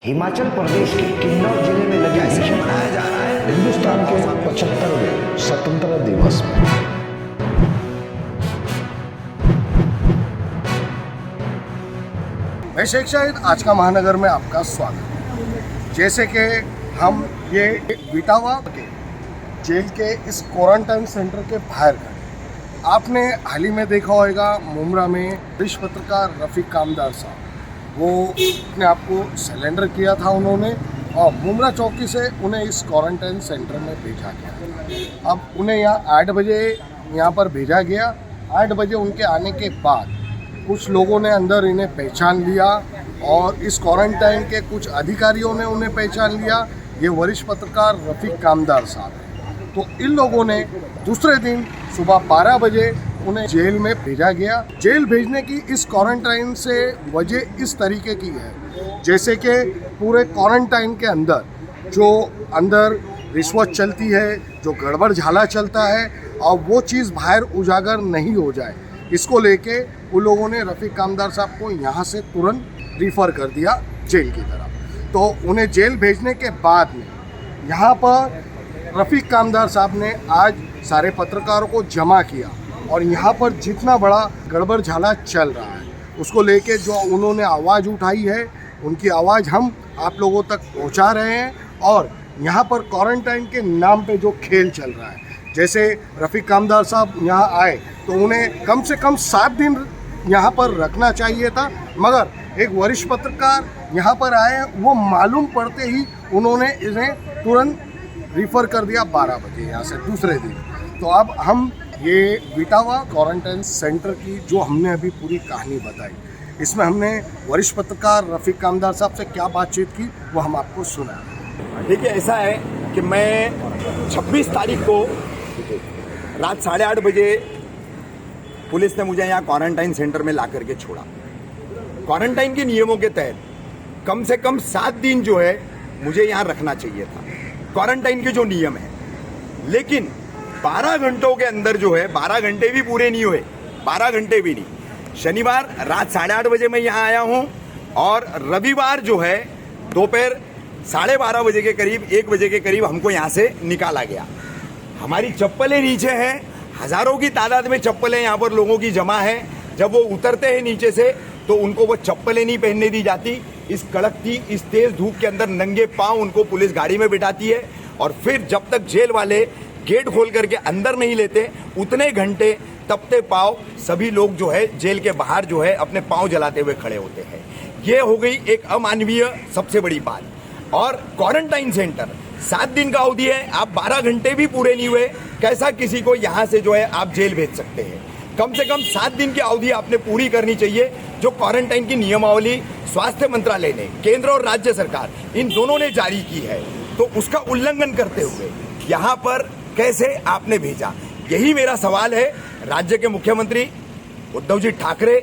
हिमाचल प्रदेश के किन्नौर जिले में लगे कैसे मनाया जा रहा है हिंदुस्तान के 75वें स्वतंत्रता दिवस में मैं शेख शाहिद आज का महानगर में आपका स्वागत है। जैसे कि हम ये बिटावा के जेल के इस क्वारंटाइन सेंटर के बाहर खड़े। आपने हाल ही में देखा होगा मुमरा में वरिष्ठ पत्रकार रफीक कामदार साहब, वो अपने आप को सरेंडर किया था उन्होंने, और मुमरा चौकी से उन्हें इस क्वारंटाइन सेंटर में भेजा गया। अब उन्हें यहाँ 8 बजे यहाँ पर भेजा गया। 8 बजे उनके आने के बाद कुछ लोगों ने अंदर इन्हें पहचान लिया और इस क्वारंटाइन के कुछ अधिकारियों ने उन्हें पहचान लिया। ये वरिष्ठ पत्रकार रफीक कामदार साहब हैं। तो इन लोगों ने दूसरे दिन सुबह 12 बजे उन्हें जेल में भेजा गया। जेल भेजने की इस क्वारंटाइन से वजह इस तरीके की है, जैसे कि पूरे क्वारंटाइन के अंदर जो अंदर रिश्वत चलती है, जो गड़बड़ झाला चलता है, और वो चीज़ बाहर उजागर नहीं हो जाए, इसको लेके उन लोगों ने रफीक कामदार साहब को यहाँ से तुरंत रिफ़र कर दिया जेल की तरफ। तो उन्हें जेल भेजने के बाद में यहाँ पर रफीक कामदार साहब ने आज सारे पत्रकारों को जमा किया और यहाँ पर जितना बड़ा गड़बड़ झाला चल रहा है उसको लेके जो उन्होंने आवाज़ उठाई है, उनकी आवाज़ हम आप लोगों तक पहुँचा रहे हैं। और यहाँ पर क्वारंटाइन के नाम पे जो खेल चल रहा है, जैसे रफीक कामदार साहब यहाँ आए तो उन्हें कम से कम 7 दिन यहाँ पर रखना चाहिए था, मगर एक वरिष्ठ पत्रकार यहाँ पर आए, वो मालूम पड़ते ही उन्होंने इन्हें तुरंत रिफ़र कर दिया 12 बजे यहाँ से दूसरे दिन। तो अब हम ये बिटावा क्वारंटाइन सेंटर की जो हमने अभी पूरी कहानी बताई, इसमें हमने वरिष्ठ पत्रकार रफीक कामदार साहब से क्या बातचीत की वो हम आपको सुनाएं। देखिए, ऐसा है कि मैं 26 तारीख को रात 8:30 बजे पुलिस ने मुझे यहाँ क्वारंटाइन सेंटर में ला करके छोड़ा। क्वारंटाइन के नियमों के तहत कम से कम 7 दिन जो है मुझे यहाँ रखना चाहिए था, क्वारंटाइन के जो नियम है। लेकिन 12 घंटों के अंदर जो है, 12 घंटे भी पूरे नहीं हुए, 12 घंटे भी नहीं। शनिवार रात 8:30 बजे मैं यहाँ आया हूँ और रविवार जो है दोपहर 12:30 बजे के करीब, 1 बजे के करीब हमको यहाँ से निकाला गया। हमारी चप्पलें नीचे हैं, हजारों की तादाद में चप्पलें यहाँ पर लोगों की जमा है। जब वो उतरते हैं नीचे से तो उनको वो चप्पलें नहीं पहनने दी जाती। इस कड़कती, इस तेज धूप के अंदर नंगे पांव उनको पुलिस गाड़ी में बिठाती है और फिर जब तक जेल वाले गेट खोल करके अंदर नहीं लेते उतने घंटे तपते पांव सभी लोग जो है जेल के बाहर जो है अपने पांव जलाते हुए खड़े होते हैं। ये हो गई एक अमानवीय सबसे बड़ी बात। और क्वारंटाइन सेंटर 7 दिन का अवधि है, आप 12 घंटे भी पूरे नहीं हुए, कैसा किसी को यहाँ से जो है आप जेल भेज सकते हैं? कम से कम 7 दिन की अवधि आपने पूरी करनी चाहिए, जो क्वारंटाइन की नियमावली स्वास्थ्य मंत्रालय ने, केंद्र और राज्य सरकार इन दोनों ने जारी की है। तो उसका उल्लंघन करते हुए यहाँ पर कैसे आपने भेजा? यही मेरा सवाल है राज्य के मुख्यमंत्री उद्धव जी ठाकरे,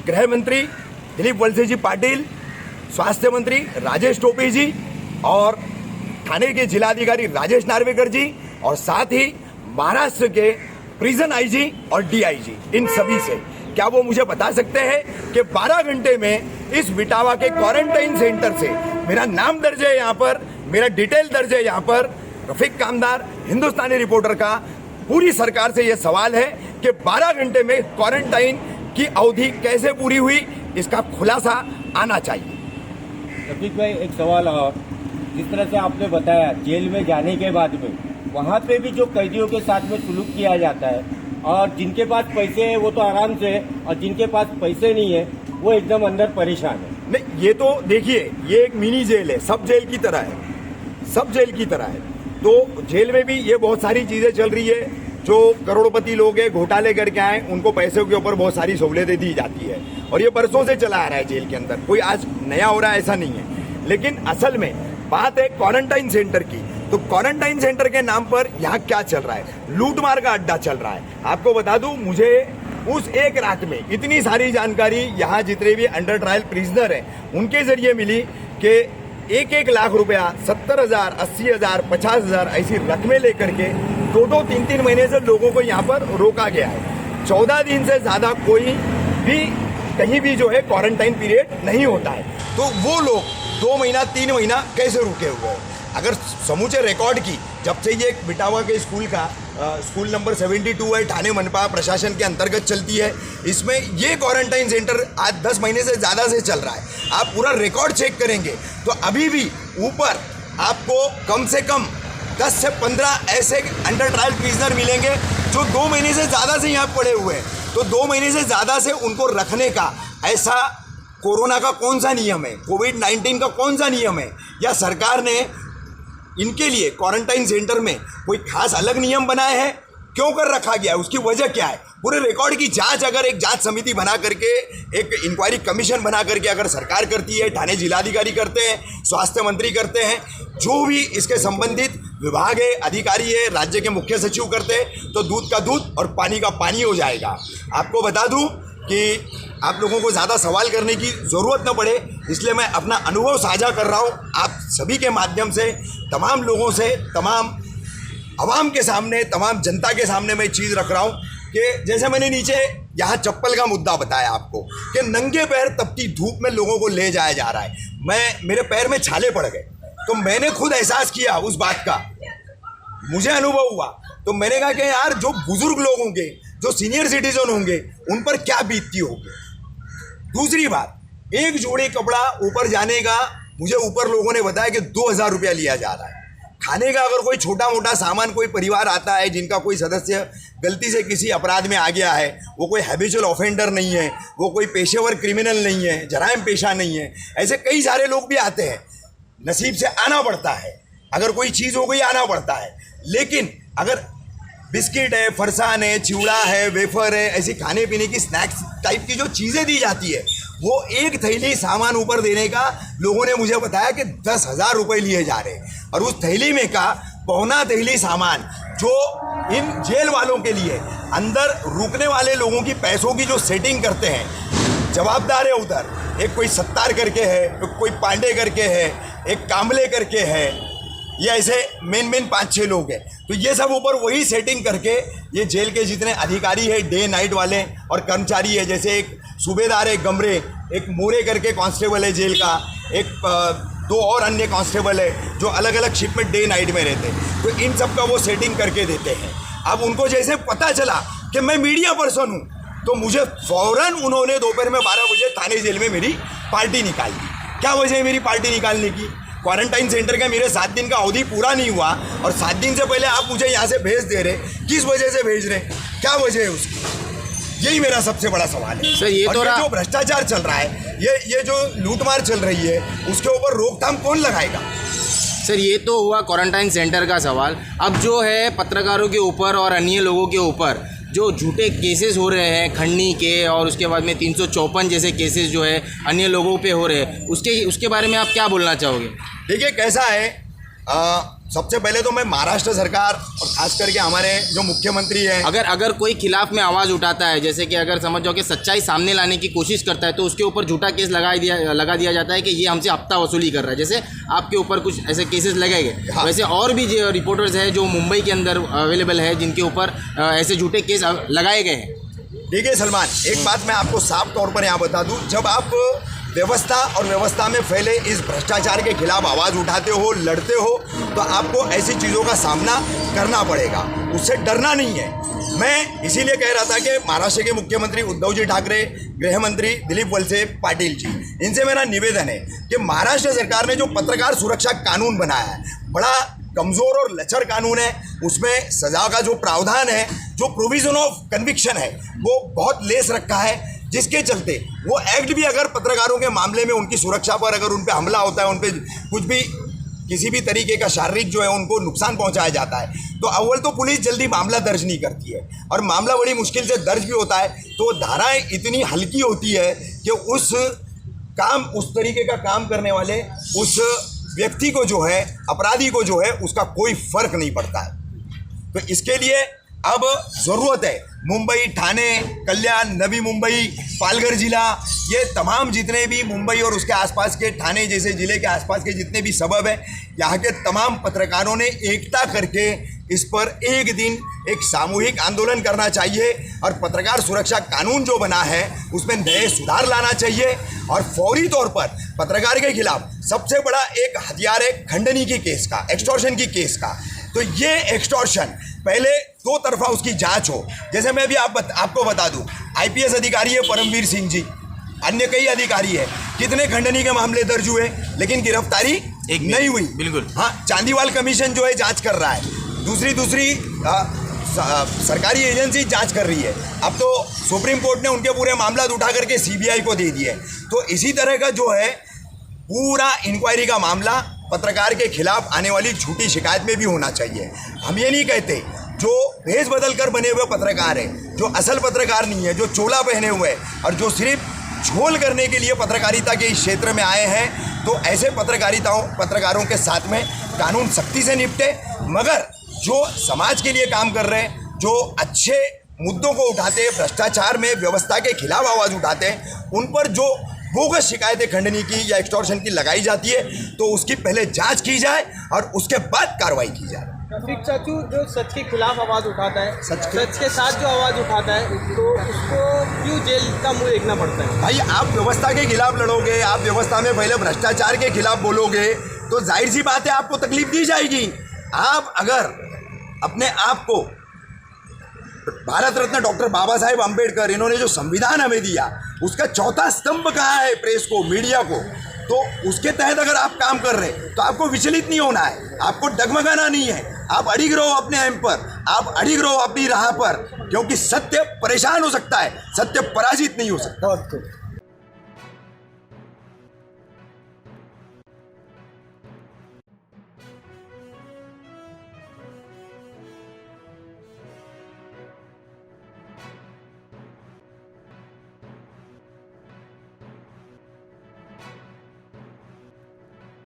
गृह मंत्री दिलीप वलसे जी पाटिल, स्वास्थ्य मंत्री राजेश टोपे जी और थाने के जिलाधिकारी राजेश नार्वेकर जी, और साथ ही महाराष्ट्र के प्रिजन आईजी और डीआईजी, इन सभी से क्या वो मुझे बता सकते हैं कि 12 घंटे में इस बिटावा के क्वारंटाइन सेंटर से मेरा नाम दर्ज है, यहाँ पर मेरा डिटेल दर्ज है, यहाँ पर रफीक कामदार हिंदुस्तानी रिपोर्टर का पूरी सरकार से यह सवाल है कि 12 घंटे में क्वारंटाइन की अवधि कैसे पूरी हुई, इसका खुलासा आना चाहिए। रफीक भाई, एक सवाल और, जिस तरह से आपने बताया जेल में जाने के बाद में वहाँ पे भी जो कैदियों के साथ में सुलूक किया जाता है, और जिनके पास पैसे हैं वो तो आराम से, और जिनके पास पैसे नहीं है वो एकदम अंदर परेशान है। नहीं, ये तो देखिए, ये एक मिनी जेल है, सब जेल की तरह है, सब जेल की तरह है। तो जेल में भी ये बहुत सारी चीजें चल रही है। जो करोड़पति लोग हैं, घोटाले करके आए, उनको पैसों के ऊपर बहुत सारी सहूलियतें दी जाती है, और ये बरसों से चला आ रहा है जेल के अंदर, कोई आज नया हो रहा है ऐसा नहीं है। लेकिन असल में बात है क्वारंटाइन सेंटर की। तो क्वारंटाइन सेंटर के नाम पर यहाँ क्या चल रहा है? लूटमार का अड्डा चल रहा है। आपको बता दूं, मुझे उस एक रात में इतनी सारी जानकारी यहाँ जितने भी अंडर ट्रायल प्रिजनर हैं उनके जरिए मिली कि 1-1 लाख रुपया, 70,000, 80,000, 50,000 ऐसी रकमें लेकर के 2-2, 3-3 महीने से लोगों को यहाँ पर रोका गया है। 14 दिन से ज्यादा कोई भी कहीं भी जो है क्वारंटाइन पीरियड नहीं होता है। तो वो लोग 2 महीना 3 महीना कैसे रुके हुए हैं। अगर समूचे रिकॉर्ड की जब से ये बिटावा के स्कूल का स्कूल नंबर 72 है, ठाणे मनपा प्रशासन के अंतर्गत चलती है, इसमें ये क्वारंटाइन सेंटर आज 10 महीने से ज़्यादा से चल रहा है। आप पूरा रिकॉर्ड चेक करेंगे तो अभी भी ऊपर आपको कम से कम 10 से 15 ऐसे अंडर ट्रायल प्रिजनर मिलेंगे जो 2 महीने से ज़्यादा से यहाँ पड़े हुए हैं। तो 2 महीने से ज़्यादा से उनको रखने का ऐसा कोरोना का कौन सा नियम है, कोविड-19 का कौन सा नियम है, या सरकार ने इनके लिए क्वारंटाइन सेंटर में कोई खास अलग नियम बनाए हैं, क्यों कर रखा गया है, उसकी वजह क्या है? पूरे रिकॉर्ड की जांच अगर एक जांच समिति बना करके, एक इंक्वायरी कमीशन बना करके अगर सरकार करती है, ठाणे जिलाधिकारी करते हैं, स्वास्थ्य मंत्री करते हैं, जो भी इसके संबंधित विभाग है, अधिकारी है, राज्य के मुख्य सचिव करते हैं, तो दूध का दूध और पानी का पानी हो जाएगा। आपको बता दूं कि आप लोगों को ज़्यादा सवाल करने की ज़रूरत न पड़े, इसलिए मैं अपना अनुभव साझा कर रहा हूँ आप सभी के माध्यम से, तमाम लोगों से, तमाम आवाम के सामने, तमाम जनता के सामने मैं चीज़ रख रहा हूँ कि जैसे मैंने नीचे यहाँ चप्पल का मुद्दा बताया आपको कि नंगे पैर तपती धूप में लोगों को ले जाया जा रहा है। मेरे पैर में छाले पड़ गए, तो मैंने खुद एहसास किया उस बात का, मुझे अनुभव हुआ। तो मैंने कहा कि यार जो बुजुर्ग लोग होंगे, जो सीनियर सिटीजन होंगे, उन पर क्या बीतती होगी। दूसरी बात, एक जोड़ी कपड़ा ऊपर जाने का मुझे ऊपर लोगों ने बताया कि 2000 रुपया लिया जा रहा है। खाने का अगर कोई छोटा मोटा सामान कोई परिवार आता है जिनका कोई सदस्य गलती से किसी अपराध में आ गया है, वो कोई हैबिचुअल ऑफेंडर नहीं है, वो कोई पेशेवर क्रिमिनल नहीं है, जराइम पेशा नहीं है, ऐसे कई सारे लोग भी आते हैं, नसीब से आना पड़ता है, अगर कोई चीज़ हो गई आना पड़ता है। लेकिन अगर बिस्किट है, फरसान है, चिवड़ा है, वेफर है, ऐसी खाने पीने की स्नैक्स टाइप की जो चीज़ें दी जाती है, वो एक थैली सामान ऊपर देने का लोगों ने मुझे बताया कि 10,000 रुपये लिए जा रहे हैं। और उस थैली में का पौना थैली सामान जो इन जेल वालों के लिए अंदर रुकने वाले लोगों की पैसों की जो सेटिंग करते हैं, जवाबदार है उधर, एक कोई सत्तार करके है, एक कोई पांडे करके है, एक कामले करके है, ये ऐसे मेन 5-6 लोग हैं। तो ये सब ऊपर वही सेटिंग करके ये जेल के जितने अधिकारी है, डे नाइट वाले और कर्मचारी है, जैसे एक सूबेदार है गमरे, एक मोरे करके कांस्टेबल है जेल का, एक 2 और अन्य कांस्टेबल है जो अलग अलग शिप में डे नाइट में रहते हैं। तो इन सब का वो सेटिंग करके देते हैं। अब उनको जैसे पता चला कि मैं मीडिया पर्सन हूँ, तो मुझे फ़ौरन उन्होंने दोपहर में 12 बजे थाने जेल में मेरी पार्टी निकाली। क्या वजह है मेरी पार्टी निकालने की? क्वारंटाइन सेंटर का मेरे 7 दिन का अवधि पूरा नहीं हुआ और 7 दिन से पहले आप मुझे यहाँ से भेज दे रहे, किस वजह से भेज रहे, क्या वजह है उसकी? यही मेरा सबसे बड़ा सवाल है सर। ये तो जो भ्रष्टाचार चल रहा है, ये जो लूटमार चल रही है, उसके ऊपर रोकथाम कौन लगाएगा? सर ये तो हुआ क्वारंटाइन सेंटर का सवाल। अब जो है पत्रकारों के ऊपर और अन्य लोगों के ऊपर जो झूठे केसेस हो रहे हैं खन्नी के, और उसके बाद में 354 जैसे केसेस जो है अन्य लोगों पे हो रहे हैं, उसके बारे में आप क्या बोलना चाहोगे? देखिए कैसा है, सबसे पहले तो मैं महाराष्ट्र सरकार और खास करके हमारे जो मुख्यमंत्री हैं, अगर कोई खिलाफ में आवाज़ उठाता है, जैसे कि अगर समझ जाओ कि सच्चाई सामने लाने की कोशिश करता है, तो उसके ऊपर झूठा केस लगा दिया जाता है कि ये हमसे हफ्ता वसूली कर रहा है। जैसे आपके ऊपर कुछ ऐसे केसेस लगाए गए, हाँ। वैसे और भी रिपोर्टर्स हैं जो मुंबई के अंदर अवेलेबल है, जिनके ऊपर ऐसे झूठे केस लगाए गए हैं। देखिए सलमान, एक बात मैं आपको साफ तौर पर यहाँ बता दूँ, जब आप व्यवस्था और व्यवस्था में फैले इस भ्रष्टाचार के खिलाफ आवाज़ उठाते हो, लड़ते हो, तो आपको ऐसी चीज़ों का सामना करना पड़ेगा, उससे डरना नहीं है। मैं इसीलिए कह रहा था कि महाराष्ट्र के मुख्यमंत्री उद्धव जी ठाकरे, गृह मंत्री दिलीप वलसे पाटिल जी, इनसे मेरा निवेदन है कि महाराष्ट्र सरकार ने जो पत्रकार सुरक्षा कानून बनाया है, बड़ा कमज़ोर और लचर कानून है, उसमें सजा का जो प्रावधान है, जो प्रोविज़न ऑफ कन्विक्शन है, वो बहुत लेस रखा है, जिसके चलते वो एक्ट भी अगर पत्रकारों के मामले में उनकी सुरक्षा पर अगर उन पे हमला होता है, उन पे कुछ भी किसी भी तरीके का शारीरिक जो है उनको नुकसान पहुंचाया जाता है, तो अव्वल तो पुलिस जल्दी मामला दर्ज नहीं करती है, और मामला बड़ी मुश्किल से दर्ज भी होता है तो धाराएं इतनी हल्की होती है कि उस तरीके का काम करने वाले उस व्यक्ति को जो है, अपराधी को जो है, उसका कोई फर्क नहीं पड़ता है। तो इसके लिए अब ज़रूरत है मुंबई, ठाणे, कल्याण, नवी मुंबई, पालघर जिला, ये तमाम जितने भी मुंबई और उसके आसपास के ठाणे जैसे ज़िले के आसपास के जितने भी सबब हैं, यहाँ के तमाम पत्रकारों ने एकता करके इस पर एक दिन एक सामूहिक आंदोलन करना चाहिए और पत्रकार सुरक्षा कानून जो बना है उसमें नए सुधार लाना चाहिए और फौरी तौर पर पत्रकार के खिलाफ सबसे बड़ा एक हथियार है खंडनी की केस का, एक्सटॉर्शन की केस का। तो ये एक्सटॉर्शन पहले दो तरफा उसकी जांच हो। जैसे मैं भी आपको बता दूं, आईपीएस अधिकारी है परमवीर सिंह जी, अन्य कई अधिकारी है, कितने खंडनी के मामले दर्ज हुए लेकिन गिरफ्तारी एक नहीं हुई। बिल्कुल। हाँ, चांदीवाल कमीशन जो है जांच कर रहा है, दूसरी सरकारी एजेंसी जांच कर रही है। अब तो सुप्रीम कोर्ट ने उनके पूरे मामला उठा करके सीबीआई को दे दिए। तो इसी तरह का जो है पूरा इंक्वायरी का मामला पत्रकार के खिलाफ आने वाली झूठी शिकायत में भी होना चाहिए। हम ये नहीं कहते जो भेष बदल कर बने हुए पत्रकार हैं, जो असल पत्रकार नहीं है, जो चोला पहने हुए और जो सिर्फ झोल करने के लिए पत्रकारिता के इस क्षेत्र में आए हैं, तो ऐसे पत्रकारों के साथ में कानून सख्ती से निपटे। मगर जो समाज के लिए काम कर रहे हैं, जो अच्छे मुद्दों को उठाते हैं, भ्रष्टाचार में व्यवस्था के खिलाफ आवाज़ उठाते हैं, उन पर जो बोगस शिकायतें खंडनी की या एक्सटॉर्शन की लगाई जाती है तो उसकी पहले जांच की जाए और उसके बाद कार्रवाई की जाए। रफीक चाचू जो सच के खिलाफ आवाज़ उठाता है, सच के साथ जो आवाज़ उठाता है, तो उसको क्यों जेल का मुंह देखना पड़ता है? भाई, आप व्यवस्था के खिलाफ लड़ोगे, आप व्यवस्था में पहले भ्रष्टाचार के खिलाफ बोलोगे तो जाहिर सी बात है आपको तकलीफ दी जाएगी। आप अगर अपने आप को भारत रत्न डॉक्टर बाबा साहेब अम्बेडकर, इन्होंने जो संविधान हमें दिया उसका चौथा स्तंभ कहा है प्रेस को, मीडिया को, तो उसके तहत अगर आप काम कर रहे हैं तो आपको विचलित नहीं होना है, आपको डगमगाना नहीं है। आप अड़िग रहो अपने एम पर, आप अड़िग रहो अपनी राह पर, क्योंकि सत्य परेशान हो सकता है, सत्य पराजित नहीं हो सकता।